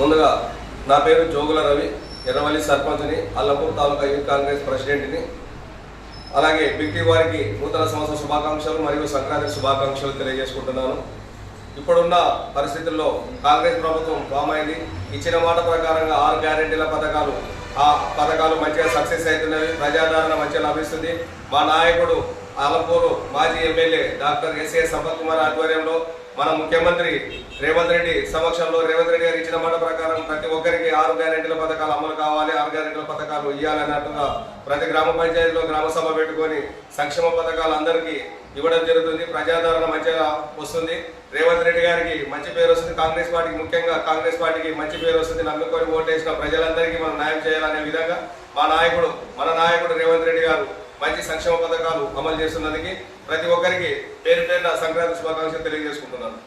ముందుగా నా పేరు జోగుల రవి, ఎర్రవల్లి సర్పంచ్ని, అల్లపూర్ తాలూకా యూత్ కాంగ్రెస్ ప్రెసిడెంట్ని. అలాగే బిగ్టీ వారికి నూతన సంవత్సర శుభాకాంక్షలు మరియు సంక్రాంతి శుభాకాంక్షలు తెలియజేసుకుంటున్నాను. ఇప్పుడున్న పరిస్థితుల్లో కాంగ్రెస్ ప్రభుత్వం ఫామ్ అయింది. ఇచ్చిన మాట ప్రకారంగా 6 గ్యారెంటీల పథకాలు మంచిగా సక్సెస్ అవుతున్నవి. ప్రజాదరణ మంచిగా లభిస్తుంది. మా నాయకుడు అల్లపూరు మాజీ MLA doctor S A Sampath Kumar ఆధ్వర్యంలో మన ముఖ్యమంత్రి రేవంత్ రెడ్డి సమక్షంలో రేవంత్ రెడ్డి గారు ఇచ్చిన మాట ప్రకారం ప్రతి ఒక్కరికి 6 గ్యారెంటీల పథకాలు అమలు కావాలి, 6 గ్యారెంటీల పథకాలు ఇవ్వాలన్నట్టుగా ప్రతి గ్రామ పంచాయతీలో గ్రామ సభ పెట్టుకొని సంక్షేమ పథకాలు అందరికీ ఇవ్వడం జరుగుతుంది. ప్రజాదరణ మంచిగా వస్తుంది. రేవంత్ రెడ్డి గారికి మంచి పేరు వస్తుంది. కాంగ్రెస్ పార్టీకి, ముఖ్యంగా కాంగ్రెస్ పార్టీకి మంచి పేరు వస్తుంది. నమ్ముకొని ఓటేసిన ప్రజలందరికీ మనం న్యాయం చేయాలనే విధంగా మన నాయకుడు రేవంత్ రెడ్డి గారు మంచి సంక్షేమ పథకాలు అమలు చేస్తున్నందుకు ప్రతి ఒక్కరికి పేరు పేరున సంక్రాంతి శుభాకాంక్షలు తెలియజేసుకుంటున్నాను.